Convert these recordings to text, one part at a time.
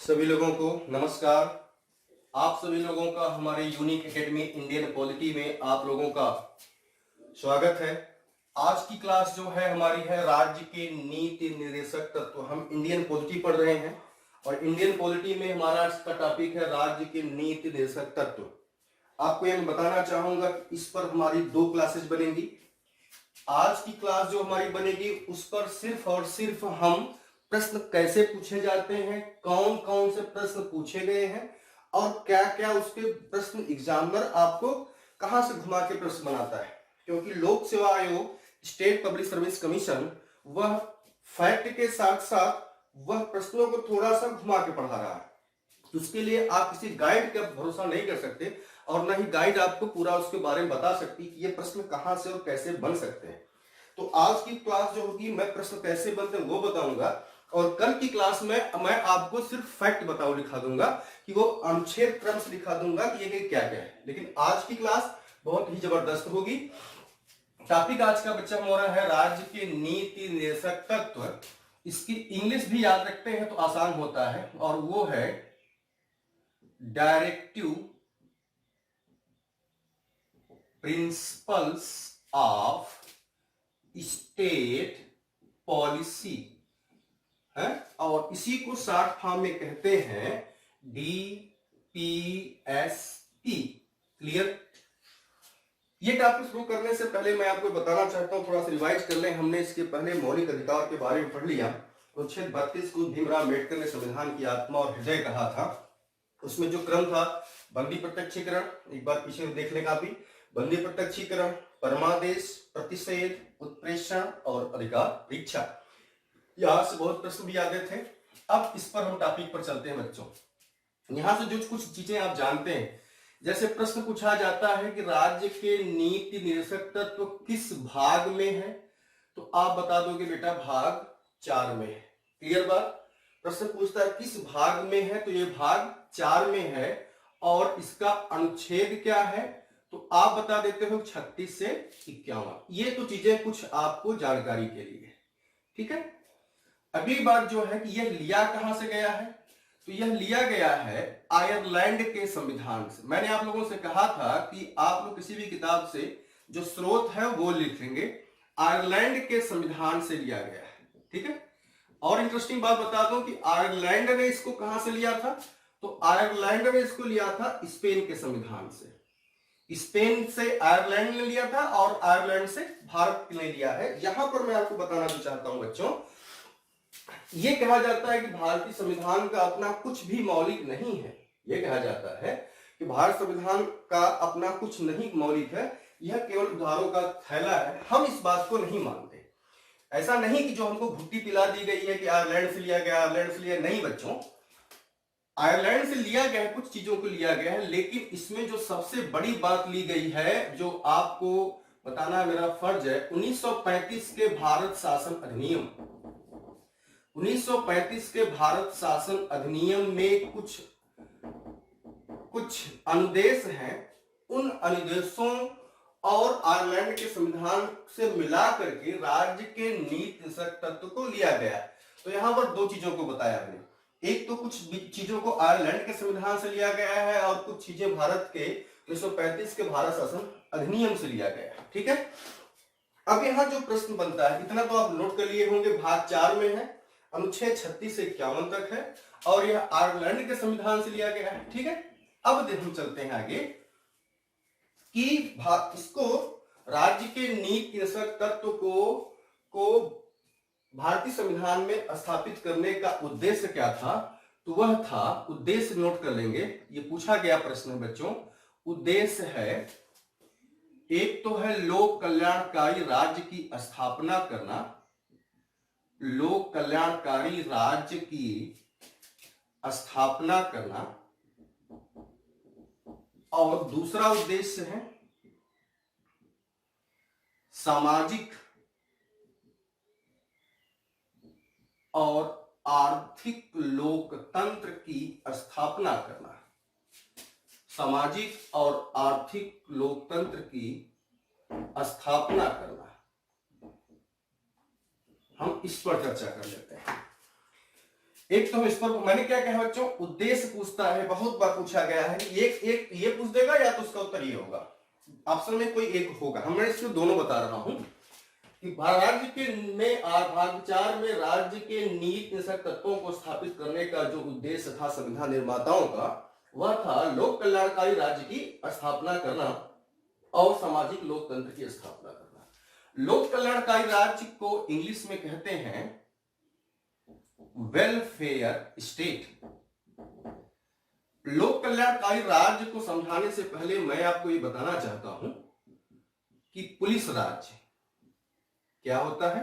सभी लोगों को नमस्कार। आप सभी लोगों का हमारे यूनिक एकेडमी इंडियन पॉलिटी में आप लोगों का स्वागत है। आज की क्लास जो है हमारी है राज्य के नीति निर्देशक तत्व। हम इंडियन पॉलिटी पढ़ रहे हैं और इंडियन पॉलिटी में हमारा आज का टॉपिक है राज्य के नीति निर्देशक तत्व। आपको ये मैं बताना चाहूंगा कि इस पर हमारी 2 क्लासेस बनेंगी। आज की क्लास जो हमारी बनेगी उस पर सिर्फ और सिर्फ हम प्रश्न कैसे पूछे जाते हैं, कौन कौन से प्रश्न पूछे गए हैं और क्या क्या उसके प्रश्न एग्जामिनर आपको कहां से घुमा के प्रश्न बनाता है। क्योंकि लोक सेवा आयोग, स्टेट पब्लिक सर्विस कमीशन, वह फैक्ट के साथ साथ वह प्रश्नों को थोड़ा सा घुमा के पढ़ा रहा है। उसके लिए आप किसी गाइड का भरोसा नहीं कर सकते और न ही गाइड आपको पूरा उसके बारे में बता सकती कि ये प्रश्न कहां से और कैसे बन सकते हैं। तो आज की क्लास जो होगी मैं प्रश्न कैसे बनते हैं वो बताऊंगा और कल की क्लास में मैं आपको सिर्फ फैक्ट लिखा दूंगा कि वो अनुच्छेद क्रम से दिखा दूंगा कि ये क्या क्या है। लेकिन आज की क्लास बहुत ही जबरदस्त होगी। टॉपिक आज का बच्चा हमारा है राज्य के नीति निर्देशक तत्व। इसकी इंग्लिश भी याद रखते हैं तो आसान होता है और वो है directive principles of state policy है और इसी को शॉर्ट फॉर्म में कहते हैं DPST। क्लियर। ये टॉपिक शुरू करने से पहले मैं आपको बताना चाहता हूं, थोड़ा सा रिवाइज कर लें। हमने इसके पहले मौलिक अधिकार के बारे में पढ़ लिया। अनुच्छेद 32 को भीमराव अम्बेडकर ने संविधान की आत्मा और हृदय कहा था। उसमें जो क्रम था बंदी प्रत्यक्षीकरण, एक बार पीछे देखने का भी, बंदी प्रत्यक्षीकरण, परमादेश, प्रतिषेध, उत्प्रेषण और अधिकार परीक्षा। यहां से बहुत प्रश्न भी आते थे। अब इस पर हम टॉपिक पर चलते हैं बच्चों। यहां से जो कुछ चीजें आप जानते हैं, जैसे प्रश्न पूछा जाता है कि राज्य के नीति निर्देशक तत्व किस भाग में है, तो आप बता दोगे बेटा भाग 4 में है। क्लियर बात। प्रश्न पूछता है किस भाग में है, तो ये भाग 4 में है और इसका अनुच्छेद क्या है, तो आप बता देते हो 36 से 51। ये तो चीजें कुछ आपको जानकारी के लिए, ठीक है। अगली बात जो है कि यह लिया कहां से गया है, तो यह लिया गया है आयरलैंड के संविधान से। मैंने आप लोगों से कहा था कि आप लोग किसी भी किताब से जो स्रोत है वो लिखेंगे। आयरलैंड के संविधान से लिया गया है, ठीक है। और इंटरेस्टिंग बात बता दूं कि आयरलैंड ने इसको कहां से लिया था, तो आयरलैंड ने इसको लिया था स्पेन के संविधान से। स्पेन से आयरलैंड ने लिया था और आयरलैंड से भारत ने लिया है। यहां पर मैं आपको बताना चाहता हूं बच्चों, ये कहा जाता है कि भारतीय संविधान का अपना कुछ भी मौलिक नहीं है। यह कहा जाता है कि भारत संविधान का अपना कुछ नहीं मौलिक है, यह केवल उधारों का थैला है। हम इस बात को नहीं मानते। ऐसा नहीं कि जो हमको घुट्टी पिला दी गई है कि आयरलैंड से लिया गया, आयरलैंड से लिया, नहीं बच्चों। आयरलैंड से लिया गया है, कुछ चीजों को लिया गया है, लेकिन इसमें जो सबसे बड़ी बात ली गई है जो आपको बताना मेरा फर्ज है, 1935 के भारत शासन अधिनियम। 1935 के भारत शासन अधिनियम में कुछ अनुदेश हैं। उन अनुदेशों और आयरलैंड के संविधान से मिला करके राज्य के नीति निर्देशक तत्व को लिया गया। तो यहां पर 2 चीजों को बताया मैंने। एक तो कुछ चीजों को आयरलैंड के संविधान से लिया गया है और कुछ चीजें भारत के 1935 के भारत शासन अधिनियम से लिया गया है, ठीक है। अब यहां जो प्रश्न बनता है, इतना तो आप नोट कर लिए होंगे, भाग 4 में है, अनुच्छेद 36 से 51 तक है और यह आयरलैंड के संविधान से लिया गया है, ठीक है। अब हम चलते हैं आगे कि इसको राज्य के नीति निर्देशक तत्व को भारतीय संविधान में स्थापित करने का उद्देश्य क्या था, तो वह था, उद्देश्य नोट कर लेंगे, ये पूछा गया प्रश्न है बच्चों। उद्देश्य है, एक तो है लोक कल्याणकारी राज्य की स्थापना करना, लोक कल्याणकारी राज्य की स्थापना करना, और दूसरा उद्देश्य है सामाजिक और आर्थिक लोकतंत्र की स्थापना करना। सामाजिक और आर्थिक लोकतंत्र की स्थापना करना। हम इस पर चर्चा कर लेते हैं। एक तो इस पर मैंने क्या कहा बच्चों, उद्देश्य पूछता है, बहुत बार पूछा गया है। एक ये पूछ देगा या तो उसका उत्तर ये होगा, ऑप्शन में कोई एक होगा। हमने इसको दोनों बता रहा हूं कि राज्य के में भाग 4 में राज्य के नीति निषेध तत्वों को स्थापित करने का जो उद्देश्य था संविधान निर्माताओं का, वह था लोक कल्याणकारी राज्य की स्थापना करना और सामाजिक लोकतंत्र की स्थापना करना। लोक कल्याणकारी राज्य को इंग्लिश में कहते हैं वेलफेयर स्टेट। लोक कल्याणकारी राज्य को समझाने से पहले मैं आपको ये बताना चाहता हूं कि पुलिस राज्य क्या होता है,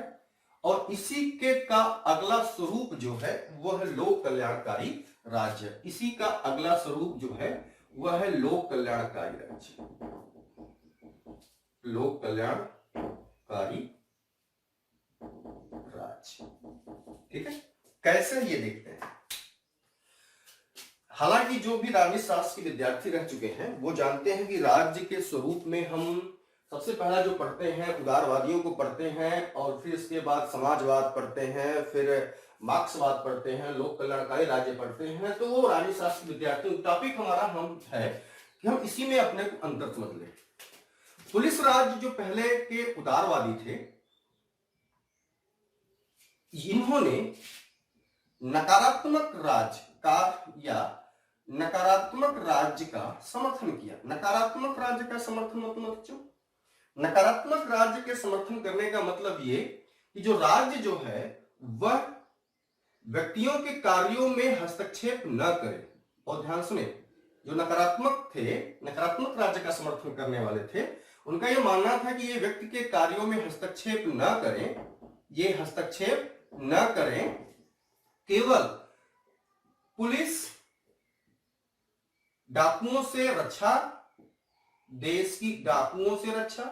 और इसी के का अगला स्वरूप जो है वह है लोक कल्याणकारी राज्य। इसी का अगला स्वरूप जो है वह है लोक कल्याणकारी राज्य, लोक कल्याणकारी राज्य। ठीक है, कैसे ये देखते हैं। हालांकि जो भी राजनीति शास्त्र के विद्यार्थी रह चुके हैं वो जानते हैं कि राज्य के स्वरूप में हम सबसे पहला जो पढ़ते हैं उदारवादियों को पढ़ते हैं, और फिर इसके बाद समाजवाद पढ़ते हैं, फिर मार्क्सवाद पढ़ते हैं, लोक कल्याणकारी राज्य पढ़ते हैं। तो वो राजनीति शास्त्र विद्यार्थियों टॉपिक हमारा हम है कि हम इसी में अपने को अंतर समझ लें। पुलिस राज्य जो पहले के उदारवादी थे, इन्होंने नकारात्मक राज्य का या नकारात्मक राज्य का समर्थन किया। नकारात्मक राज्य का समर्थन मतलब बच्चों, नकारात्मक राज्य के समर्थन करने का मतलब ये कि जो राज्य जो है वह व्यक्तियों के कार्यों में हस्तक्षेप न करे। और ध्यान सुने, जो नकारात्मक थे, नकारात्मक राज्य का समर्थन करने वाले थे, उनका यह मानना था कि ये व्यक्ति के कार्यों में हस्तक्षेप न करें, ये हस्तक्षेप न करें, केवल पुलिस डाकुओं से रक्षा, देश की डाकुओं से रक्षा,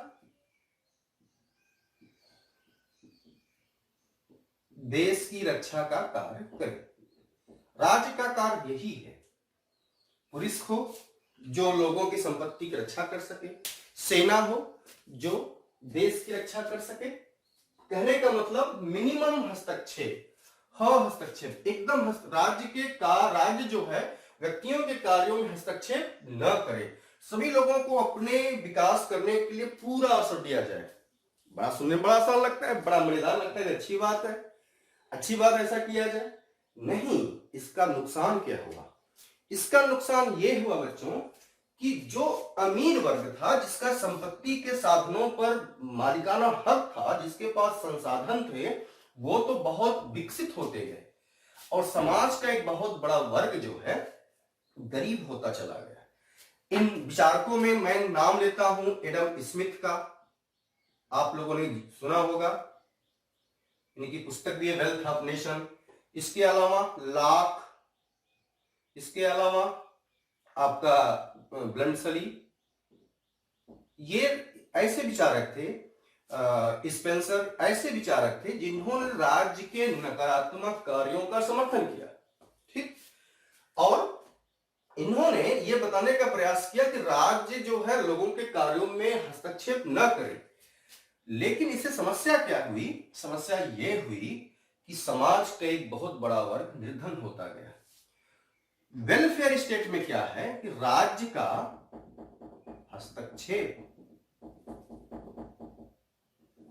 देश की रक्षा का कार्य करे। राज्य का कार्य यही है, पुलिस हो जो लोगों की संपत्ति की रक्षा कर सके, सेना हो जो देश की रक्षा कर सके। कहने का मतलब मिनिमम हस्तक्षेप, हस्तक्षेप एकदम राज्य जो है व्यक्तियों के कार्यों में हस्तक्षेप न करे, सभी लोगों को अपने विकास करने के लिए पूरा अवसर दिया जाए। बड़ा सुनने में बड़ा आसान लगता है, बड़ा मजेदार लगता है, अच्छी बात है, अच्छी बात ऐसा किया जाए। नहीं, इसका नुकसान क्या हुआ? इसका नुकसान यह हुआ बच्चों कि जो अमीर वर्ग था, जिसका संपत्ति के साधनों पर मालिकाना हक था, जिसके पास संसाधन थे, वो तो बहुत विकसित होते गए और समाज का एक बहुत बड़ा वर्ग जो है गरीब होता चला गया। इन विचारकों में मैं नाम लेता हूं एडम स्मिथ का, आप लोगों ने सुना होगा, इनकी पुस्तक भी है वेल्थ ऑफ नेशन। इसके अलावा लॉक, इसके अलावा आपका ब्लंटसली, ये ऐसे विचारक थे, स्पेंसर, ऐसे विचारक थे जिन्होंने राज्य के नकारात्मक कार्यों का समर्थन किया। ठीक, और इन्होंने ये बताने का प्रयास किया कि राज्य जो है लोगों के कार्यों में हस्तक्षेप न करे। लेकिन इससे समस्या क्या हुई? समस्या ये हुई कि समाज का एक बहुत बड़ा वर्ग निर्धन होता गया। वेलफेयर स्टेट में क्या है कि राज्य का हस्तक्षेप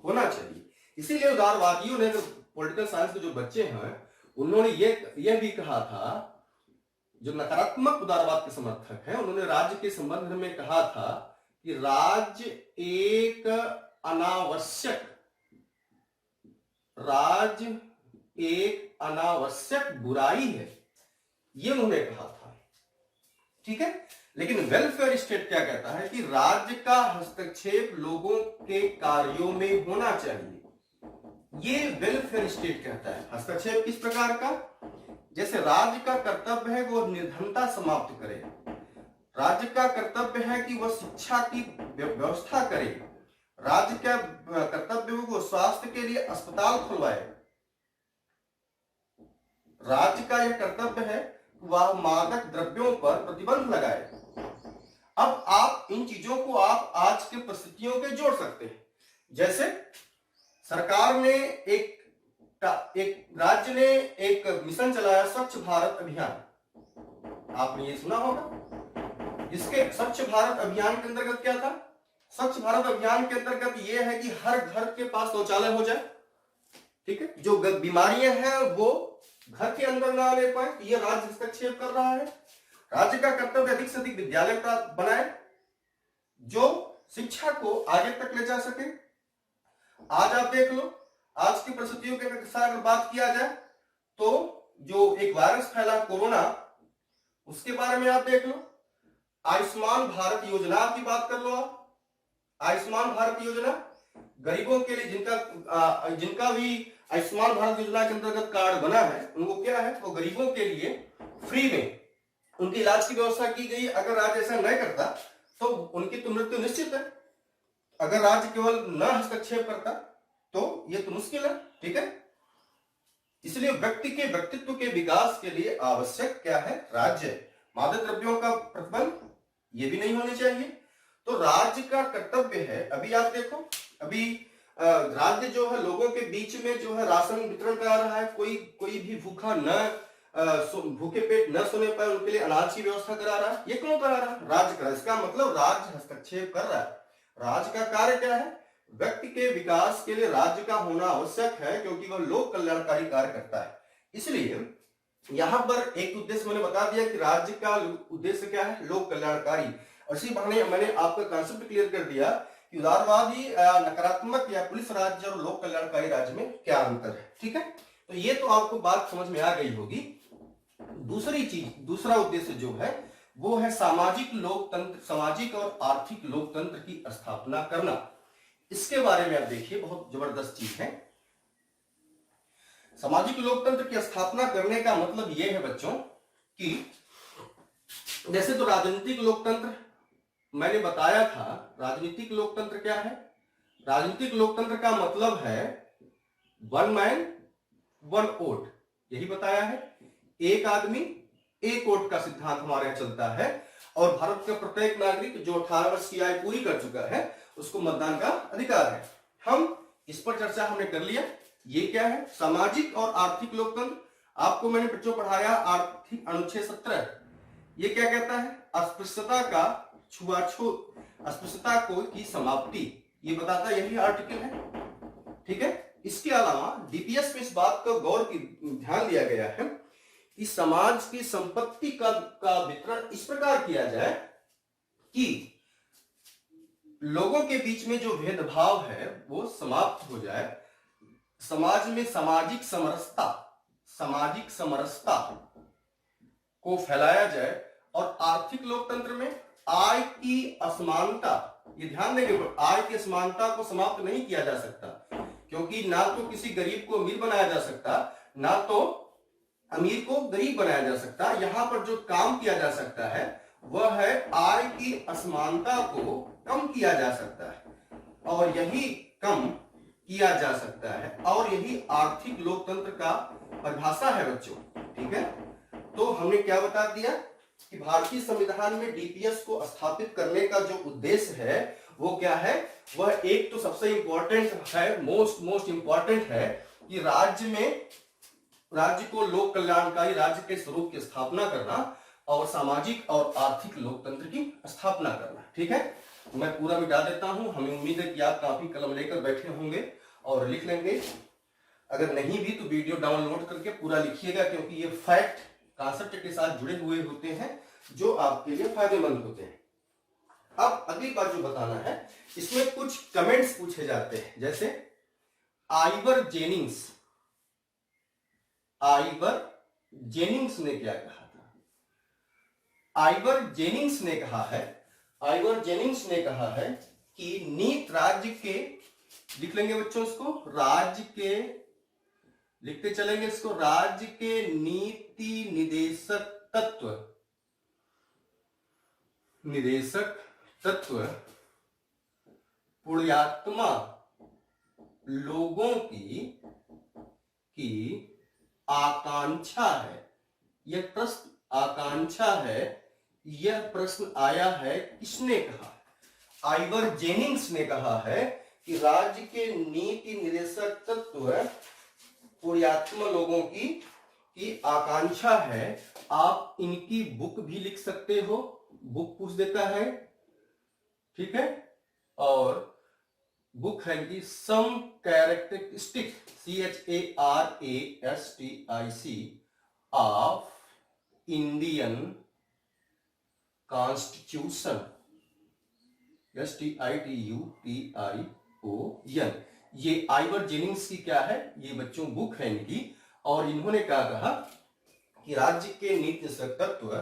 होना चाहिए। इसीलिए उदारवादियों ने, पॉलिटिकल साइंस के जो बच्चे हैं, उन्होंने यह भी कहा था, जो नकारात्मक उदारवाद के समर्थक हैं, उन्होंने राज्य के संबंध में कहा था कि राज्य एक अनावश्यक बुराई है, ये उन्होंने कहा था। ठीक है, लेकिन वेलफेयर स्टेट क्या कहता है कि राज्य का हस्तक्षेप लोगों के कार्यों में होना चाहिए। ये वेलफेयर स्टेट कहता है। हस्तक्षेप किस प्रकार का? जैसे राज्य का कर्तव्य है वो निर्धनता समाप्त करे, राज्य का कर्तव्य है कि वह शिक्षा की व्यवस्था करे, राज्य का कर्तव्य है वो स्वास्थ्य के लिए अस्पताल खुलवाए, राज्य का यह कर्तव्य है वह मादक द्रव्यों पर प्रतिबंध लगाए। अब आप इन चीजों को आप आज के परिस्थितियों के जोड़ सकते हैं। जैसे सरकार ने एक एक राज्य ने एक मिशन चलाया, स्वच्छ भारत अभियान। आपने ये सुना होगा। इसके स्वच्छ भारत अभियान के अंतर्गत क्या था? स्वच्छ भारत अभियान के अंतर्गत ये है कि हर घर के पास शौचालय हो जाए। ठीक है, जो बीमारियां हैं वो घर के अंदर ना ले पाए, ये राज्य हस्तक्षेप कर रहा है। राज्य का कर्तव्य अधिक से अधिक विद्यालय बनाए जो शिक्षा को आगे तक ले जा सके। आज आप देख लो, आज की परिस्थितियों के अनुसार अगर बात किया जाए तो जो एक वायरस फैला कोरोना, उसके बारे में आप देख लो। आयुष्मान भारत योजना की बात कर लो आप। आयुष्मान भारत योजना गरीबों के लिए, जिनका भी आयुष्मान भारत योजना के अंतर्गत कार्ड बना है, उनको क्या है, वो गरीबों के लिए फ्री में उनके इलाज की व्यवस्था की गई। अगर राज्य ऐसा नहीं करता तो उनकी तो मृत्यु निश्चित है। अगर राज्य केवल न हस्तक्षेप करता तो ये तो मुश्किल है। ठीक है, इसलिए व्यक्ति के व्यक्तित्व के विकास के लिए आवश्यक क्या है? राज्य। मादक द्रव्यों का प्रतिबंध ये भी नहीं होने चाहिए। तो राज्य का कर्तव्य है। अभी आप देखो, अभी राज्य जो है लोगों के बीच में जो है राशन वितरण करा रहा है। कोई भी भूखा भूखे पेट न सोने पाए, उनके लिए अनाज की व्यवस्था करा रहा है। ये कौन करा रहा है? राज्य करा। इसका मतलब राज्य हस्तक्षेप कर रहा है। राज्य का कार्य क्या है? व्यक्ति के विकास के लिए राज्य का होना आवश्यक है, क्योंकि वह लोक कल्याणकारी कार्य करता है। इसलिए यहां पर एक उद्देश्य मैंने बता दिया कि राज्य का उद्देश्य क्या है? लोक कल्याणकारी। और इसी बहाने मैंने आपका कंसेप्ट क्लियर कर दिया कि उदारवादी, नकारात्मक या पुलिस राज्य और लोक कल्याणकारी राज्य में क्या अंतर है। ठीक है, तो ये तो आपको बात समझ में आ गई होगी। दूसरी चीज, दूसरा उद्देश्य जो है वो है सामाजिक लोकतंत्र, सामाजिक और आर्थिक लोकतंत्र की स्थापना करना। इसके बारे में आप देखिए, बहुत जबरदस्त चीज है। सामाजिक लोकतंत्र की स्थापना करने का मतलब यह है बच्चों कि जैसे तो राजनीतिक लोकतंत्र मैंने बताया था। राजनीतिक लोकतंत्र क्या है? राजनीतिक लोकतंत्र का मतलब है वन मैन वन वोट, यही बताया है। एक आदमी एक वोट का सिद्धांत हमारे यहां चलता है, और भारत का प्रत्येक नागरिक जो 18 वर्ष की आयु पूरी कर चुका है उसको मतदान का अधिकार है। हम इस पर चर्चा हमने कर लिया। ये क्या है? सामाजिक और आर्थिक लोकतंत्र। आपको मैंने बच्चों पढ़ाया आर्थिक अनुच्छेद 17। ये क्या कहता है? अस्पृश्यता का छुआछूत, अस्पृश्यता को की समाप्ति, ये बताता यही आर्टिकल है। ठीक है, इसके अलावा डीपीएस में इस बात का ध्यान दिया गया है कि समाज की संपत्ति का वितरण इस प्रकार किया जाए कि लोगों के बीच में जो भेदभाव है वो समाप्त हो जाए। समाज में सामाजिक समरसता को फैलाया जाए। और आर्थिक लोकतंत्र में आय की असमानता, ये ध्यान देंगे, आय की असमानता को समाप्त नहीं किया जा सकता, क्योंकि ना तो किसी गरीब को अमीर बनाया जा सकता, ना तो अमीर को गरीब बनाया जा सकता। यहां पर जो काम किया जा सकता है वह है आय की असमानता को कम किया जा सकता है, और यही कम किया जा सकता है, और यही आर्थिक लोकतंत्र का परिभाषा है बच्चों। ठीक है, तो हमने क्या बता दिया कि भारतीय संविधान में डीपीएस को स्थापित करने का जो उद्देश्य है वो क्या है? वह एक तो सबसे इंपॉर्टेंट है, मोस्ट इंपॉर्टेंट है कि राज्य को लोक कल्याणकारी राज्य के स्वरूप की स्थापना करना और सामाजिक और आर्थिक लोकतंत्र की स्थापना करना। ठीक है, मैं पूरा मिटा देता हूं। हमें उम्मीद है कि आप काफी कलम लेकर बैठे होंगे और लिख लेंगे। अगर नहीं भी तो वीडियो डाउनलोड करके पूरा लिखिएगा, क्योंकि ये फैक्ट कॉन्सेप्ट के साथ जुड़े हुए होते हैं जो आपके लिए फायदेमंद होते हैं। अब अगली बात जो बताना है, इसमें कुछ कमेंट्स पूछे जाते हैं, जैसे आइवर जेनिंग्स ने क्या कहा था? आइवर जेनिंग्स ने कहा है कि नीत राज्य के, लिख लेंगे बच्चों इसको, राज्य के, लिखते चलेंगे इसको, राज्य के नीति निदेशक तत्व पुण्यात्मा लोगों की आकांक्षा है। यह प्रश्न आकांक्षा है, यह प्रश्न आया है, किसने कहा? आइवर जेनिंग्स ने कहा है कि राज्य के नीति निर्देशक तत्व पुण्यात्मा लोगों की आकांक्षा है। आप इनकी बुक भी लिख सकते हो, बुक पूछ देता है, ठीक है। और बुक है इनकी some characteristic CHARASTIC of Indian constitution STITUTION। ये आइवर जेनिंग्स की क्या है, ये बच्चों बुक है इनकी। और इन्होंने क्या कहा कि राज्य के नीति तत्व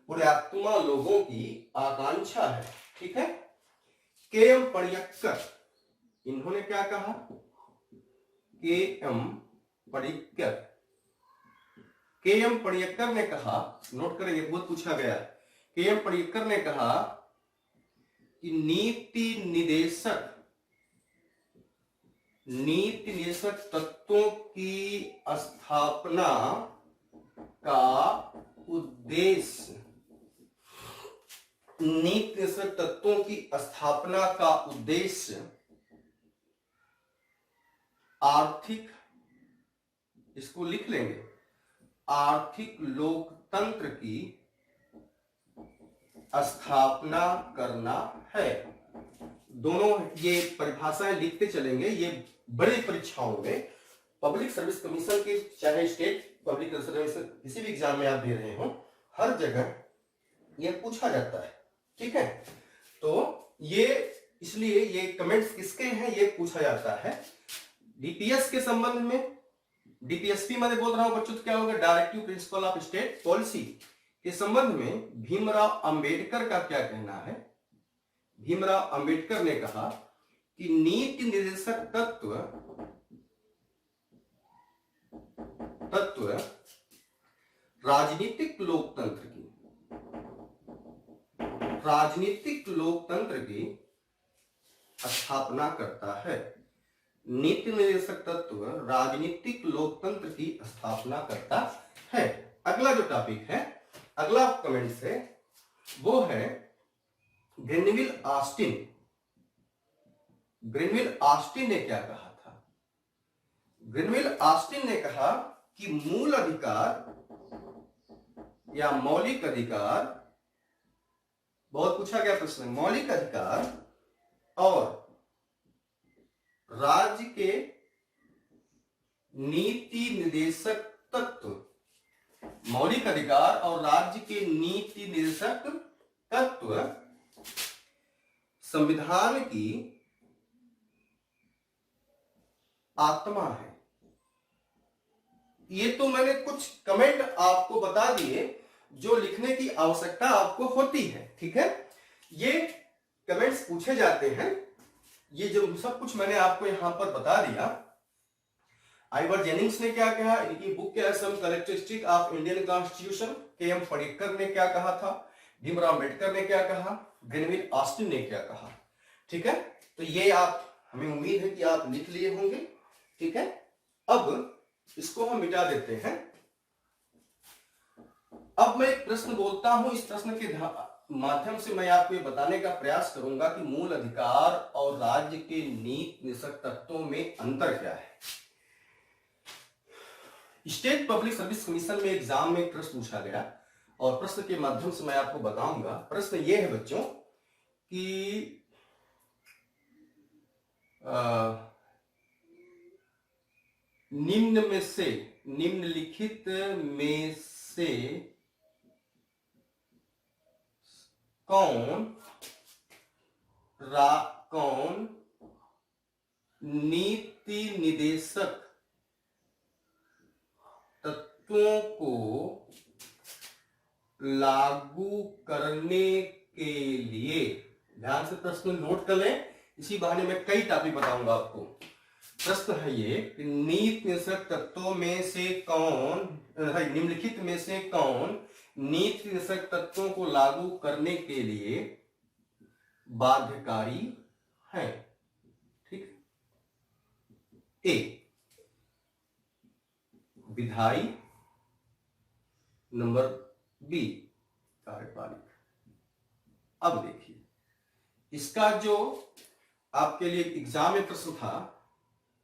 पुण्यात्मा लोगों की आकांक्षा है, ठीक है। KM पणिक्कर, इन्होंने क्या कहा, KM पणिक्कर, KM पणिक्कर ने कहा, नोट करेंगे बहुत पूछा गया, KM पणिक्कर ने कहा कि नीति निदेशक तत्वों की स्थापना का उद्देश्य, नीति निदेशक तत्वों की स्थापना का उद्देश्य आर्थिक, इसको लिख लेंगे, आर्थिक लोकतंत्र की स्थापना करना है। दोनों ये परिभाषाएं लिखते चलेंगे। ये बड़ी परीक्षाओं में, पब्लिक सर्विस कमीशन के, चाहे स्टेट पब्लिक सर्विस किसी भी एग्जाम में आप दे रहे हो, हर जगह ये पूछा जाता है, ठीक है। तो ये इसलिए ये कमेंट्स किसके हैं, ये पूछा जाता है। डीपीएस के संबंध में, डीपीएसपी मैं बोल रहा हूं बच्चों, तो क्या होगा, directive principle of state policy के संबंध में भीमराव अंबेडकर का क्या कहना है। भीमराव अंबेडकर ने कहा कि नीति निर्देशक तत्व राजनीतिक लोकतंत्र की स्थापना करता है। नीति निर्देशक तत्व राजनीतिक लोकतंत्र की स्थापना करता है। अगला जो टॉपिक है, अगला कमेंट है वो है ग्रेनविल ऑस्टिन। ग्रेनविल ऑस्टिन ने क्या कहा था? ग्रेनविल ऑस्टिन ने कहा कि मूल अधिकार या मौलिक अधिकार, बहुत पूछा गया प्रश्न, मौलिक अधिकार और राज्य के नीति निर्देशक तत्व, मौलिक अधिकार और राज्य के नीति निर्देशक तत्व संविधान की आत्मा है। ये तो मैंने कुछ कमेंट आपको बता दिए जो लिखने की आवश्यकता आपको होती है, ठीक है। ये कमेंट्स पूछे जाते हैं, ये जो सब कुछ मैंने आपको यहां पर बता दिया। आइवर जेनिंग्स ने क्या कहा, इनकी बुक के some characteristic of Indian constitution, KM Panikkar ने क्या कहा था, भीमराव अंबेडकर ने क्या कहा, ग्रेनविल ऑस्टिन ने क्या कहा, ठीक है। तो ये आप, हमें उम्मीद है कि आप लिख लिए होंगे, ठीक है। अब इसको हम मिटा देते हैं। अब मैं एक प्रश्न बोलता हूं, इस प्रश्न के माध्यम से मैं आपको ये बताने का प्रयास करूंगा कि मूल अधिकार और राज्य के नीति निर्देशक तत्वों में अंतर क्या है। स्टेट पब्लिक सर्विस कमीशन में एग्जाम में एक प्रश्न पूछा गया और प्रश्न के माध्यम से मैं आपको बताऊंगा। प्रश्न ये है बच्चों कि निम्नलिखित में से कौन नीति निर्देशक तत्वों को लागू करने के लिए, ध्यान से प्रश्न नोट कर लें, इसी बहाने में कई टॉपिक बताऊंगा आपको। प्रश्न है ये कि नीति निर्देशक तत्वों में से कौन, निम्नलिखित में से कौन नीति निर्देशक तत्वों को लागू करने के लिए बाध्यकारी है, ठीक। ए विधायी, नंबर बी कार्यपालिक। अब देखिए इसका जो आपके लिए एग्जाम में प्रश्न था,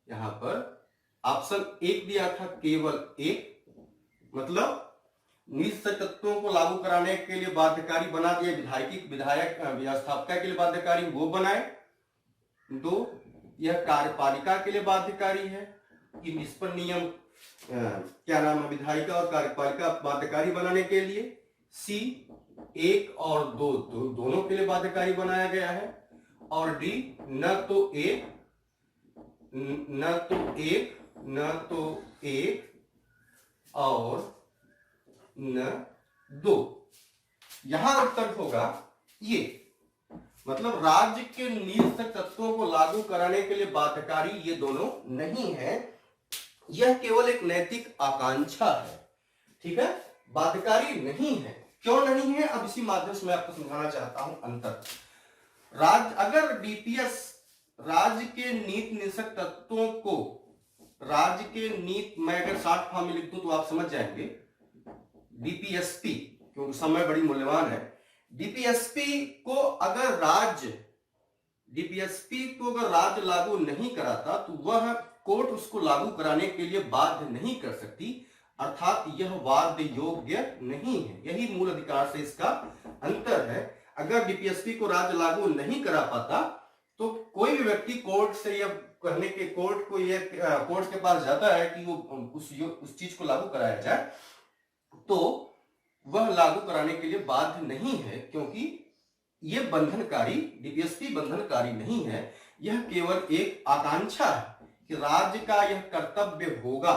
यहां पर ऑप्शन एक दिया था केवल एक, मतलब निश्चित तत्वों को लागू कराने के लिए बाध्यकारी बना दिया, विधायक व्यवस्थापिका के लिए बाध्यकारी वो बनाए। दो, यह कार्यपालिका के लिए बाध्यकारी है कि इस पर नियम क्या नाम है, विधायिका और कार्यपालिका बाध्यकारी बनाने के लिए। सी, एक और दो दोनों के लिए बाध्यकारी बनाया गया है। और डी, न तो एक और न दो। यहां उत्तर होगा ये, मतलब राज्य के निश्चित तत्वों को लागू कराने के लिए बाध्यकारी ये दोनों नहीं है, यह केवल एक नैतिक आकांक्षा है। ठीक है, बाध्यकारी नहीं है। क्यों नहीं है, अब इसी माध्यम से मैं आपको समझाना चाहता हूं अंतर। राज्य अगर डीपीएस राज्य के नीति निषेध तत्वों को, राज्य के नीति मैं अगर शॉर्ट फॉर्म में लिख दूं तो आप समझ जाएंगे, डीपीएसपी, क्योंकि समय बड़ी मूल्यवान है। डीपीएसपी को अगर राज्य लागू नहीं कराता तो वह कोर्ट उसको लागू कराने के लिए बाध्य नहीं कर सकती, अर्थात यह बाध्य योग्य नहीं है। यही मूल अधिकार से इसका अंतर है। अगर डीपीएसपी को राज्य लागू नहीं करा पाता तो कोई भी व्यक्ति कोर्ट से यह कहने के कोर्ट के पास जाता है कि वो उस चीज को लागू कराया जाए, तो वह लागू कराने के लिए बाध्य नहीं है, क्योंकि यह बंधनकारी, डीपीएसपी बंधनकारी नहीं है। यह केवल एक आकांक्षा है कि राज्य का यह कर्तव्य होगा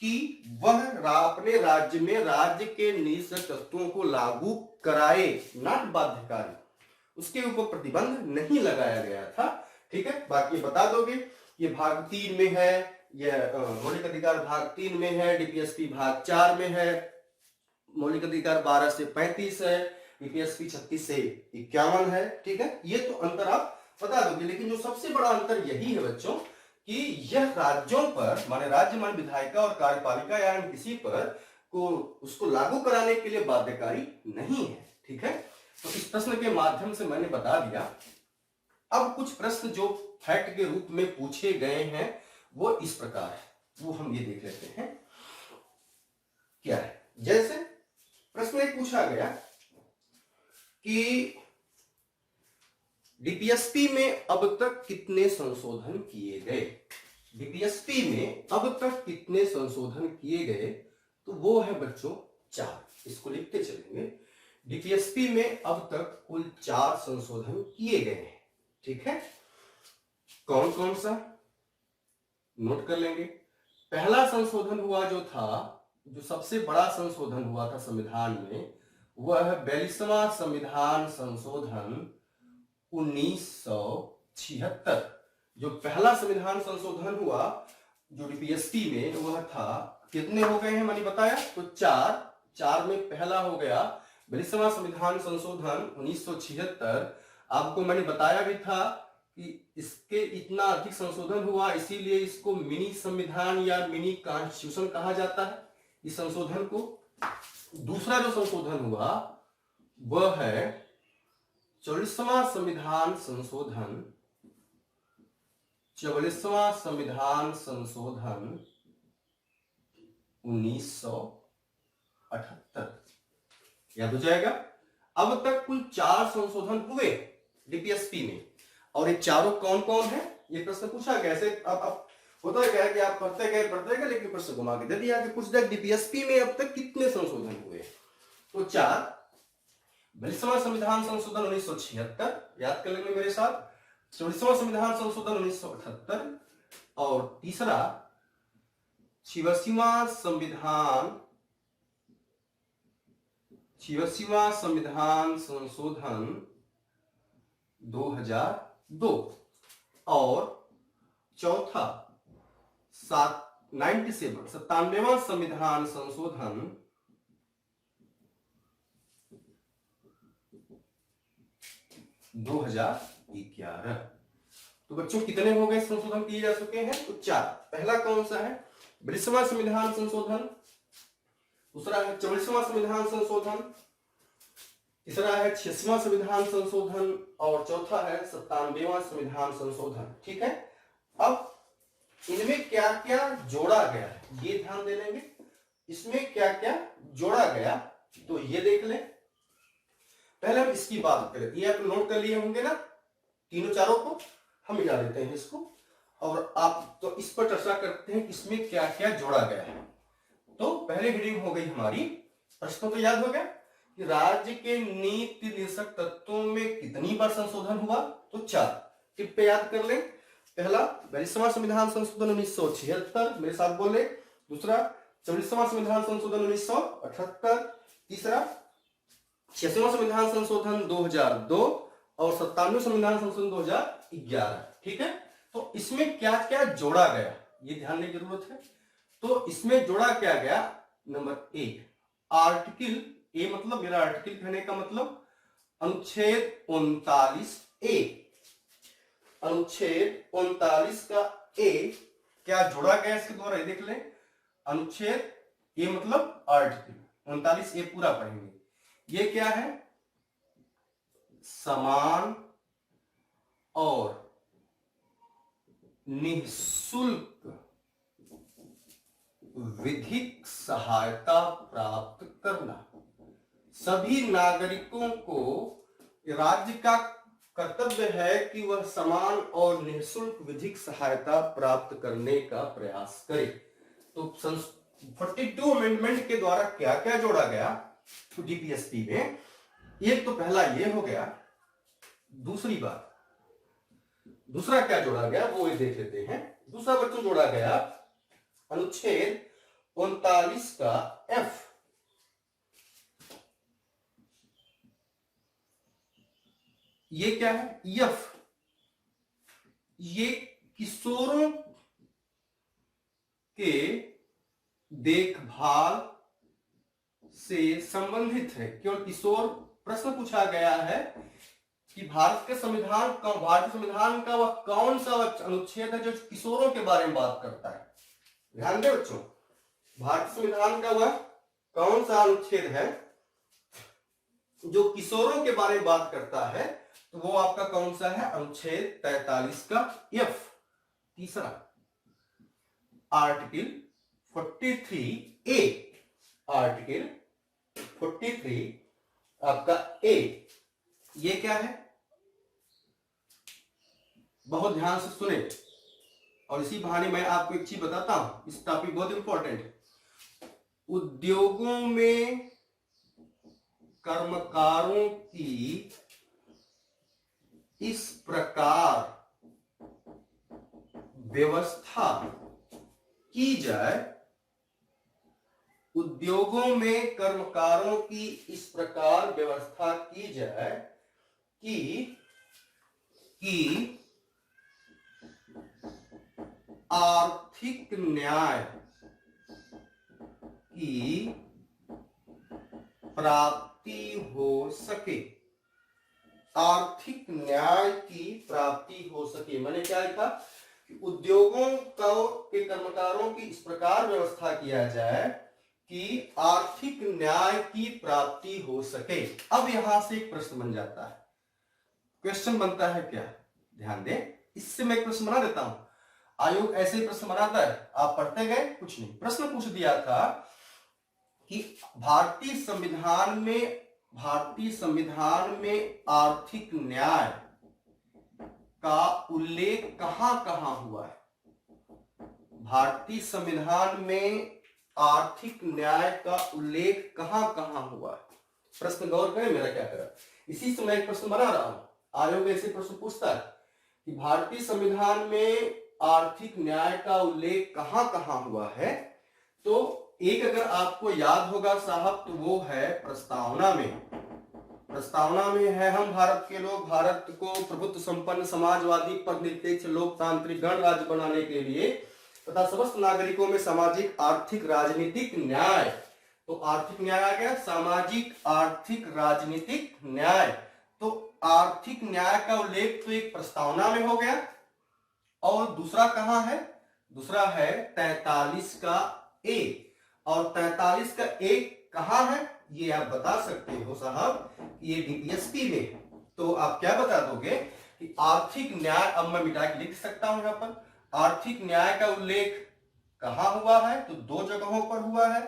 कि वह अपने राज्य में राज्य के निश्चित तत्वों को लागू कराए, नॉट बाध्यकारी। उसके ऊपर प्रतिबंध नहीं लगाया गया था। ठीक है, बाकी बता दोगे, ये भाग 3 में है, यह मौलिक अधिकार भाग 3 में है, डीपीएसपी भाग 4 में है, मौलिक अधिकार 12 से 35 है, डीपीएसपी 36 से 51 है। ठीक है, ये तो अंतर आप बता दोगे। लेकिन जो सबसे बड़ा अंतर यही है बच्चों कि यह राज्यों पर, माने राज्य माने विधायिका और कार्यपालिका या किसी पर को उसको लागू कराने के लिए बाध्यकारी नहीं है। ठीक है, तो इस प्रश्न के माध्यम से मैंने बता दिया। अब कुछ प्रश्न जो फैक्ट के रूप में पूछे गए हैं वो इस प्रकार है, वो हम ये देख लेते हैं क्या है। जैसे प्रश्न एक पूछा गया कि डीपीएसपी में अब तक कितने संशोधन किए गए। डीपीएसपी में अब तक कितने संशोधन किए गए, तो वो है बच्चों 4। इसको लिखते चलेंगे। डीपीएसपी में अब तक कुल 4 संशोधन किए गए हैं। ठीक है, कौन कौन सा नोट कर लेंगे। पहला संशोधन हुआ जो था, जो सबसे बड़ा संशोधन हुआ था संविधान में, वह 42वां संविधान संशोधन 1976। जो पहला संविधान संशोधन हुआ जो डीपीएसपी में, वह था, कितने हो गए हैं मैंने बताया, तो 4 में पहला हो गया 42वां संविधान संशोधन 1976। आपको मैंने बताया भी था कि इसके इतना अधिक संशोधन हुआ, इसीलिए इसको मिनी संविधान या मिनी कॉन्स्टिट्यूशन कहा जाता है इस संशोधन को। दूसरा जो संशोधन हुआ वह है 44वां संविधान संशोधन, 44वां संविधान संशोधन 1978। याद हो जाएगा। अब तक कुल 4 संशोधन हुए डीपीएसपी में, और ये चारों कौन कौन है, ये प्रश्न पूछा गया। ऐसे अब होता है क्या कि आप पढ़ते गए लेकिन प्रश्न घुमा के दे दिया कि पूछ दिया डीपीएसपी में अब तक कितने संशोधन हुए, तो 4। 42वां संविधान संशोधन 1976, याद कर लेंगे मेरे साथ। 44वां संविधान संशोधन 1978, और तीसरा 86वां संविधान संशोधन 2002, और चौथा 97वां संविधान संशोधन 2011। तो बच्चों कितने हो गए संशोधन किए जा चुके हैं, तो 4। पहला कौन सा है, 42वां संविधान संशोधन, दूसरा है 44वां संविधान संशोधन, तीसरा है 86वां संविधान संशोधन, और चौथा है 97वां संविधान संशोधन। ठीक है, अब इनमें क्या क्या जोड़ा गया है ये ध्यान दे लेंगे। इसमें क्या क्या जोड़ा गया तो ये देख लें। पहले हम इसकी बात करें, ये आप नोट कर लिए होंगे ना तीनों चारों को, हम मिटा देते हैं इसको और आप तो इस पर चर्चा करते हैं इसमें क्या क्या जोड़ा गया है। तो पहले हेडिंग हो गई हमारी, प्रश्न तो याद हो गया कि राज्य के नीति निर्देशक तत्वों में कितनी बार संशोधन हुआ, तो 4 टिप पे याद कर लें। पहला 42वां संविधान संशोधन 1976, मेरे साथ बोले। दूसरा 44वां संविधान संशोधन 1978, तीसरा 86वां संविधान संशोधन 2002 और 97वां संविधान संशोधन 2011। ठीक है, तो इसमें क्या क्या जोड़ा गया ये ध्यान देने की जरूरत है। तो इसमें जोड़ा क्या गया, नंबर 1 आर्टिकल ए, मतलब मेरा आर्टिकल कहने का मतलब अनुच्छेद 39A, अनुच्छेद 39 का ए क्या जोड़ा गया इसके द्वारा, ये देख लें। अनुच्छेद ए मतलब आर्टिकल 39A पूरा पढ़ेंगे। ये क्या है, समान और निःशुल्क विधिक सहायता प्राप्त करना। सभी नागरिकों को राज्य का कर्तव्य है कि वह समान और निःशुल्क विधिक सहायता प्राप्त करने का प्रयास करे। तो 42 अमेंडमेंट के द्वारा क्या क्या जोड़ा गया डीपीएसपी में, एक तो पहला ये हो गया। दूसरी बात, दूसरा क्या जोड़ा गया वो देख लेते हैं। दूसरा बच्चों जोड़ा गया अनुच्छेद 39 का एफ। ये क्या है, यफ, ये किशोरों के देखभाल से संबंधित है। केवल किशोर, प्रश्न पूछा गया है कि भारतीय संविधान का वह कौन सा अनुच्छेद है जो किशोरों के बारे में बात करता है। ध्यान दें बच्चों, भारतीय संविधान का वह कौन सा अनुच्छेद है जो किशोरों के बारे में बात करता है, तो वो आपका कौन सा है, अनुच्छेद 43 का एफ। तीसरा आर्टिकल 43A, आर्टिकल 43 आपका ए, ये क्या है, बहुत ध्यान से सुने और इसी बहाने मैं आपको एक चीज बताता हूं, इस टॉपिक बहुत इंपॉर्टेंट है। उद्योगों में कर्मकारों की इस प्रकार व्यवस्था की जाए, उद्योगों में कर्मकारों की इस प्रकार व्यवस्था की जाए कि आर्थिक न्याय की प्राप्ति हो सके, आर्थिक न्याय की प्राप्ति हो सके। मैंने क्या लिखा कि उद्योगों के कर्मकारों की इस प्रकार व्यवस्था किया जाए कि आर्थिक न्याय की प्राप्ति हो सके। अब यहां से एक प्रश्न बन जाता है, क्वेश्चन बनता है क्या, ध्यान दें, इससे मैं एक प्रश्न बना देता हूं। आयोग ऐसे ही प्रश्न बनाता है, आप पढ़ते गए कुछ नहीं, प्रश्न पूछ दिया था कि भारतीय संविधान में आर्थिक न्याय का उल्लेख कहां कहां हुआ है। भारतीय संविधान में आर्थिक न्याय का उल्लेख कहां कहां हुआ है, प्रश्न गौर करें मेरा क्या करा। इसी से मैं एक प्रश्न बना रहा हूं, आयोग ऐसे प्रश्न पूछता है कि भारतीय संविधान में आर्थिक न्याय का उल्लेख कहां कहां हुआ है। तो एक अगर आपको याद होगा साहब तो वो है प्रस्तावना में। प्रस्तावना में है, हम भारत के लोग भारत को प्रभुत्व संपन्न समाजवादी पदनिरपेक्ष लोकतांत्रिक गणराज्य बनाने के लिए तथा समस्त नागरिकों में सामाजिक आर्थिक राजनीतिक न्याय। तो आर्थिक न्याय आ गया, सामाजिक आर्थिक राजनीतिक न्याय। तो आर्थिक न्याय का उल्लेख तो एक प्रस्तावना में हो गया, और दूसरा कहां है, दूसरा है 43 का ए। और 43 का ए कहां है ये आप बता सकते हो साहब, ये डीपीएसपी में। तो आप क्या बता दोगे कि आर्थिक न्याय, अब मैं मिटा के लिख सकता हूं यहां पर, आर्थिक न्याय का उल्लेख कहां हुआ है? तो दो जगहों पर हुआ है।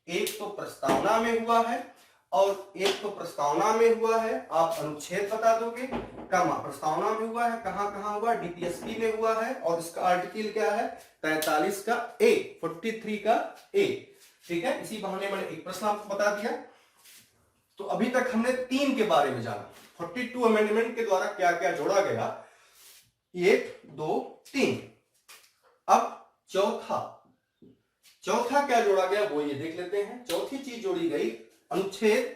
एक तो प्रस्तावना में हुआ है और एक तो प्रस्तावना में हुआ है, आप अनुच्छेद बता दोगे, कमा प्रस्तावना में हुआ है, कहां कहां हुआ? डीपीएसपी में हुआ है और इसका आर्टिकल क्या है? 43 का ए, 43 का ए। ठीक है, इसी बहाने मैंने एक प्रश्न आपको बता दिया। तो अभी तक हमने 3 के बारे में जाना, 42 अमेंडमेंट के द्वारा क्या क्या जोड़ा गया, 1 2 3। अब चौथा क्या जोड़ा गया वो ये देख लेते हैं। चौथी चीज जोड़ी गई अनुच्छेद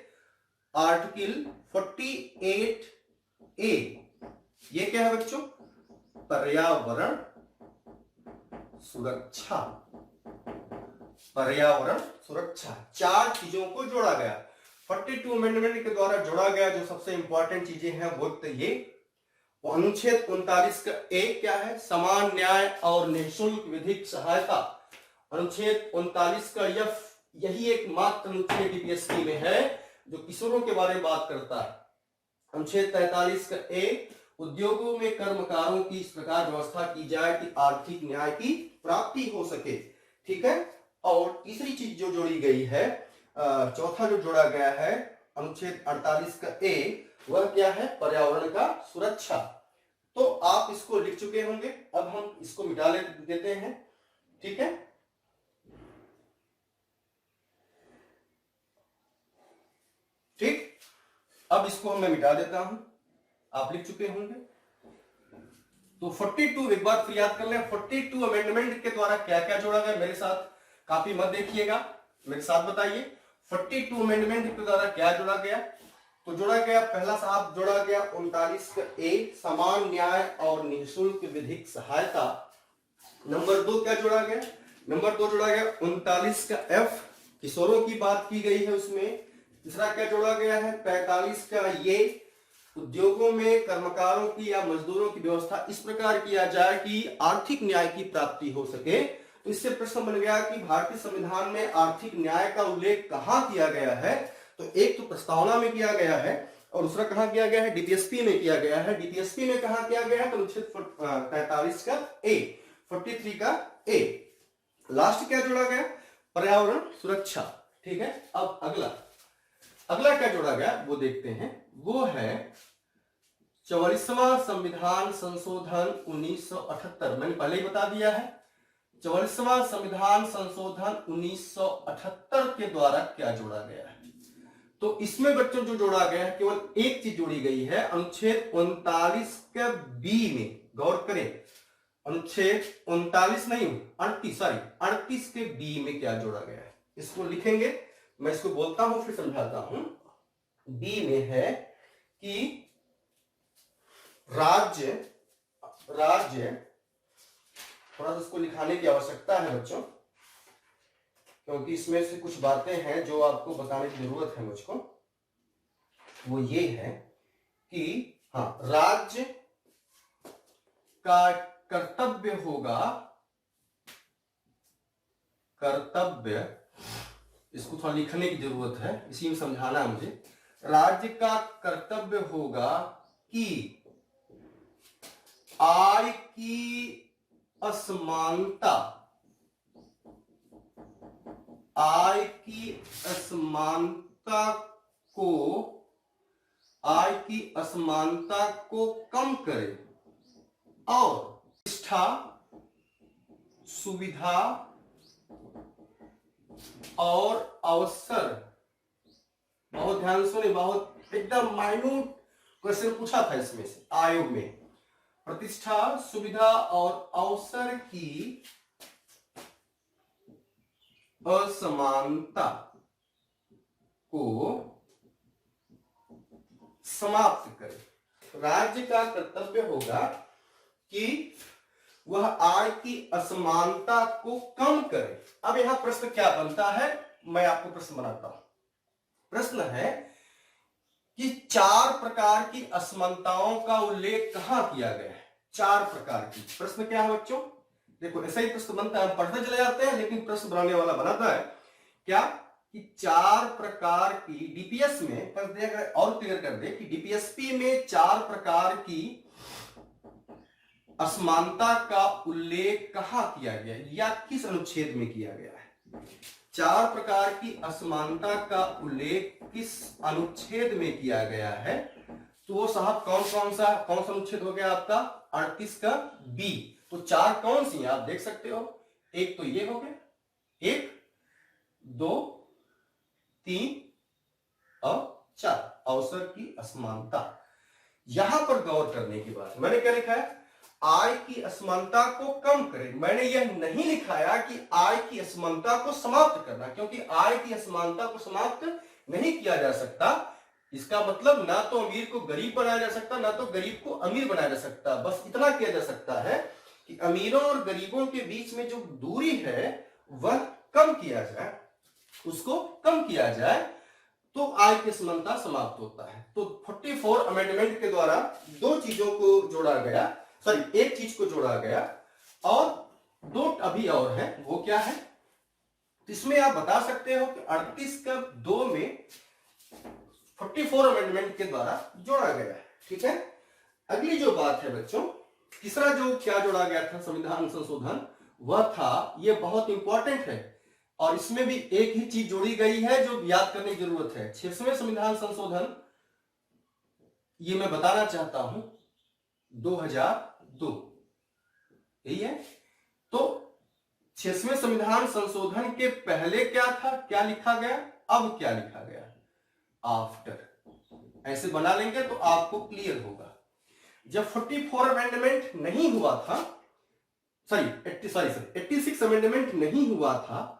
आर्टिकल 48 ए। ये क्या है बच्चों? पर्यावरण सुरक्षा। पर्यावरण सुरक्षा, 4 चीजों को जोड़ा गया 42 अमेंडमेंट के द्वारा जोड़ा गया। जो सबसे इंपॉर्टेंट चीजें हैं वो तो ये, अनुच्छेद 39 का एक क्या है? समान न्याय और निःशुल्क विधिक सहायता। अनुच्छेद 39 का यही एक मात्र अनुच्छेद डीपीएसपी में है जो किशोरों के बारे में बात करता है। अनुच्छेद 43 का ए, उद्योगों में कर्मकारों की इस प्रकार व्यवस्था की जाए कि आर्थिक न्याय की प्राप्ति हो सके। ठीक है, और तीसरी चीज जो जोड़ी गई है, चौथा जो जोड़ा गया है अनुच्छेद 48 का ए, वह क्या है? पर्यावरण का सुरक्षा। तो आप इसको लिख चुके होंगे, अब हम इसको मिटा देते हैं। ठीक है, ठीक, अब इसको मैं मिटा देता हूं, आप लिख चुके होंगे। तो 42 एक बार फिर याद कर लें, 42 अमेंडमेंट के द्वारा क्या क्या जोड़ा गया। मेरे साथ काफी मत देखिएगा, मेरे साथ बताइए 42 अमेंडमेंट के द्वारा क्या जोड़ा गया। तो जोड़ा गया, पहला साहब जोड़ा गया 39 का ए, समान न्याय और निःशुल्क विधिक सहायता। नंबर 2 क्या जोड़ा गया? नंबर 2 जोड़ा गया 39 का एफ, किशोरों की बात की गई है उसमें। तीसरा क्या जोड़ा गया है? 45 का ये, उद्योगों में कर्मकारों की या मजदूरों की व्यवस्था इस प्रकार किया जाए कि आर्थिक न्याय की प्राप्ति हो सके। तो इससे प्रश्न बन गया कि भारतीय संविधान में आर्थिक न्याय का उल्लेख कहां किया गया है? तो एक तो प्रस्तावना में किया गया है और दूसरा कहां किया गया है? डीपीएसपी में किया गया है। डीपीएसपी में कहां किया गया है? तो अनुच्छेद 43 का ए, 43 का ए। लास्ट क्या जोड़ा गया? पर्यावरण सुरक्षा। ठीक है, अब अगला क्या जोड़ा गया वो देखते हैं। वो है 44वां संविधान संशोधन 1978। मैंने पहले ही बता दिया है, 44वां संविधान संशोधन 1978 के द्वारा क्या जोड़ा गया है। तो इसमें बच्चों जो जोड़ा गया है, केवल एक चीज जोड़ी गई है, अनुच्छेद 39 के बी में। गौर करें, अनुच्छेद 39 नहीं 38 के बी में क्या जोड़ा गया है, इसको लिखेंगे। मैं इसको बोलता हूं फिर समझाता हूं। बी में है कि राज्य, थोड़ा सा इसको लिखाने की आवश्यकता है बच्चों, क्योंकि इसमें से कुछ बातें हैं जो आपको बताने की जरूरत है मुझको। वो ये है कि हाँ, राज्य का कर्तव्य होगा, इसको थोड़ा लिखने की जरूरत है, इसी में समझाना है मुझे। राज्य का कर्तव्य होगा कि आय की असमानता, को कम करे और प्रतिष्ठा, सुविधा और अवसर, बहुत ध्यान सुने, बहुत एकदम माइन्यूट क्वेश्चन पूछा था इसमें से आयोग में। प्रतिष्ठा, सुविधा और अवसर की असमानता को समाप्त करे। राज्य का कर्तव्य होगा कि वह आय की असमानता को कम करे। अब यहां प्रश्न क्या बनता है, मैं आपको प्रश्न बनाता हूं। प्रश्न है कि 4 प्रकार की असमानताओं का उल्लेख कहां किया गया है? 4 प्रकार की। प्रश्न क्या है बच्चों? देखो, ऐसा ही प्रश्न बनता है, हम पढ़ते चले जाते हैं लेकिन प्रश्न बनाने वाला बनाता है क्या कि 4 प्रकार की डीपीएस में, और क्लियर कर दे कि डीपीएसपी में 4 प्रकार की असमानता का उल्लेख कहां किया गया या किस अनुच्छेद में किया गया है? 4 प्रकार की असमानता का उल्लेख किस अनुच्छेद में किया गया है? तो वो साहब कौन सा अनुच्छेद हो गया आपका? 38 का बी। तो 4 कौन सी हैं आप देख सकते हो। एक तो ये हो गया, 1 2 3 और 4, अवसर की असमानता। यहां पर गौर करने की बात, मैंने क्या लिखा है? आय की असमानता को कम करें। मैंने यह नहीं लिखाया कि आय की असमानता को समाप्त करना, क्योंकि आय की असमानता को समाप्त नहीं किया जा सकता। इसका मतलब ना तो अमीर को गरीब बनाया जा सकता, ना तो गरीब को अमीर बनाया जा सकता। बस इतना किया जा सकता है कि अमीरों और गरीबों के बीच में जो दूरी है वह कम किया जाए, उसको कम किया जाए, तो आय की असमानता समाप्त होता है। तो 44 अमेंडमेंट के द्वारा 2 चीजों को जोड़ा गया, सॉरी 1 चीज को जोड़ा गया और 2 अभी और है। वो क्या है? इसमें आप बता सकते हो कि 38 का 2 में 44 अमेंडमेंट के द्वारा जोड़ा गया है। ठीक है, अगली जो बात है बच्चों, तीसरा जो क्या जोड़ा गया था संविधान संशोधन, वह था, ये बहुत इंपॉर्टेंट है और इसमें भी एक ही चीज जोड़ी गई है जो याद करने की जरूरत है। 6वें संविधान संशोधन, ये मैं बताना चाहता हूं 2002, यही है। तो 6वें संविधान संशोधन के पहले क्या था, क्या लिखा गया, अब क्या लिखा गया, आफ्टर। ऐसे बना लेंगे तो आपको क्लियर होगा। जब 44 अमेंडमेंट नहीं हुआ था, सॉरी 86 अमेंडमेंट नहीं हुआ था,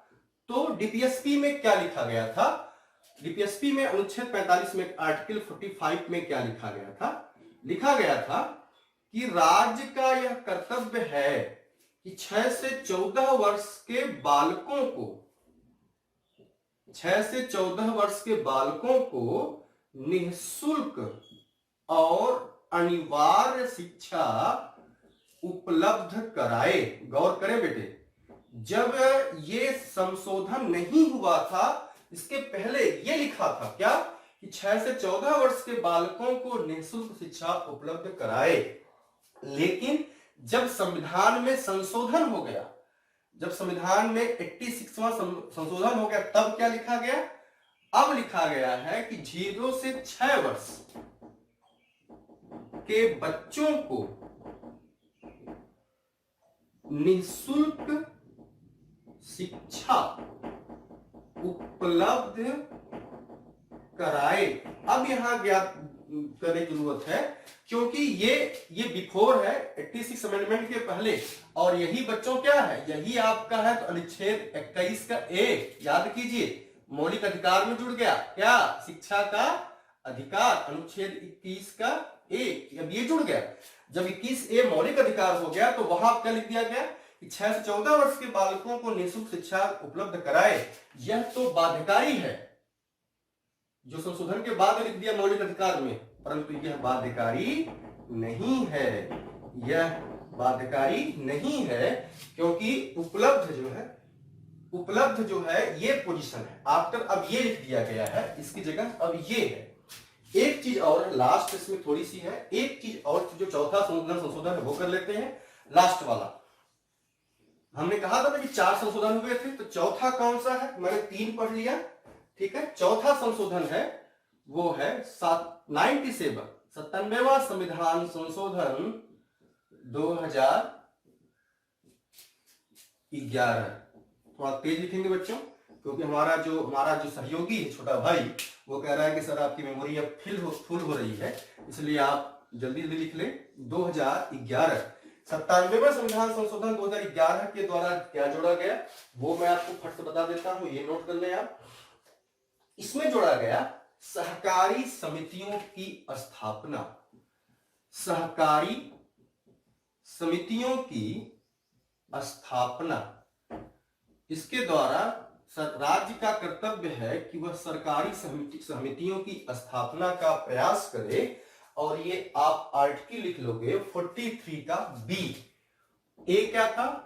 तो डीपीएसपी में क्या लिखा गया था? डीपीएसपी में अनुच्छेद 45 में आर्टिकल 45 में क्या लिखा गया था? लिखा गया था कि राज्य का यह कर्तव्य है कि 6 से 14 वर्ष के बालकों को, 6 से 14 वर्ष के बालकों को निःशुल्क और अनिवार्य शिक्षा उपलब्ध कराए। गौर करें बेटे, जब ये संशोधन नहीं हुआ था, इसके पहले ये लिखा था क्या कि 6 से 14 वर्ष के बालकों को निःशुल्क शिक्षा उपलब्ध कराए। लेकिन जब संविधान में संशोधन हो गया, जब संविधान में 86वां संशोधन हो गया, तब क्या लिखा गया? अब लिखा गया है कि 0 से 6 वर्ष के बच्चों को निःशुल्क शिक्षा उपलब्ध कराए। अब यहां ज्ञात करने की जरूरत है, क्योंकि ये बिफोर है 86 अमेंडमेंट के पहले, और यही बच्चों क्या है, यही आपका है। तो अनुच्छेद 21 का ए याद कीजिए, मौलिक अधिकार में जुड़ गया क्या, शिक्षा का अधिकार। अनुच्छेद 21 का ए, अब ये जुड़ गया। जब 21 ए मौलिक अधिकार हो गया, तो वहां क्या लिख दिया गया कि 6 से 14 वर्ष के बालकों को निःशुल्क शिक्षा उपलब्ध कराए। यह तो बाध्यकारी है, जो संशोधन के बाद लिख दिया मौलिक अधिकार में, परंतु यह बाध्यकारी नहीं है, यह बाध्यकारी नहीं है, क्योंकि उपलब्ध जो है ये पोजीशन है आफ्टर, अब ये लिख दिया गया है, इसकी जगह अब ये है। एक चीज और लास्ट इसमें थोड़ी सी है, एक चीज और जो चौथा संशोधन है वो कर लेते हैं, लास्ट वाला। हमने कहा था ना कि 4 संशोधन हुए थे, तो चौथा कौन सा है? मैंने 3 पढ़ लिया, ठीक है। चौथा संशोधन है वो है 97वां संविधान संशोधन 2011। थोड़ा तेज लिखेंगे बच्चों, क्योंकि हमारा जो सहयोगी है छोटा भाई, वो कह रहा है कि सर आपकी मेमोरी अब फुल हो रही है, इसलिए आप जल्दी लिख लें। 2011 97वां संविधान संशोधन 2011 के द्वारा क्या जोड़ा गया, वो मैं आपको फट से बता देता हूं, ये नोट कर लें आप। इसमें जोड़ा गया सहकारी समितियों की स्थापना। सहकारी समितियों की स्थापना, इसके द्वारा राज्य का कर्तव्य है कि वह सरकारी समितियों की स्थापना का प्रयास करे। और ये आप आर्टिकल लिख लोगे 43 का बी। ए क्या था?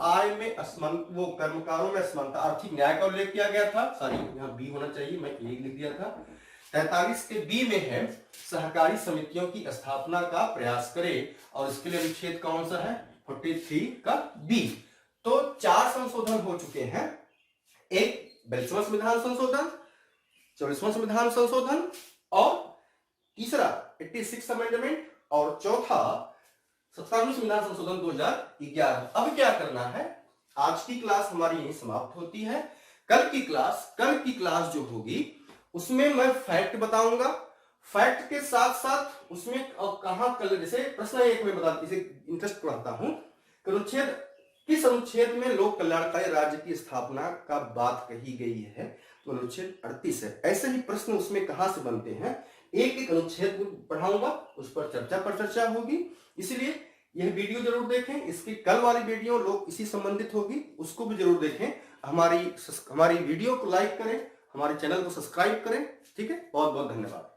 आय में वो कर्मकारों में असमानता, आर्थिक न्याय का उल्लेख किया गया था। सॉरी, यहाँ बी होना चाहिए, मैं ए लिख दिया था। 43 के बी में है सहकारी समितियों की स्थापना का प्रयास करें, और इसके लिए अनुच्छेद कौन सा है 43 का बी। तो 4 संशोधन हो चुके हैं, एक 42वां संविधान संशोधन, 44वां संविधान संशोधन, और तीसरा 86 अमेंडमेंट, और चौथा 57वां संविधान संशोधन 2011। अब क्या करना है, आज की क्लास हमारी यहीं समाप्त होती है। कल की क्लास जो होगी उसमें मैं फैक्ट बताऊंगा, फैक्ट के साथ साथ उसमें कहां कल, जैसे प्रश्न एक में बता, इसे इंटरेस्ट पढ़ाता हूं, अनुच्छेद किस अनुच्छेद में लोक कल्याणकारी राज्य की स्थापना का बात कही गई है, तो अनुच्छेद 38 है। ऐसे ही प्रश्न उसमें कहां से बनते हैं, एक एक अनुच्छेद को पढ़ाऊंगा, उस पर चर्चा होगी। इसलिए यह वीडियो जरूर देखें, इसकी कल वाली वीडियो लोग इसी संबंधित होगी, उसको भी जरूर देखें। हमारी वीडियो को लाइक करें, हमारे चैनल को सब्सक्राइब करें। ठीक है, बहुत बहुत धन्यवाद।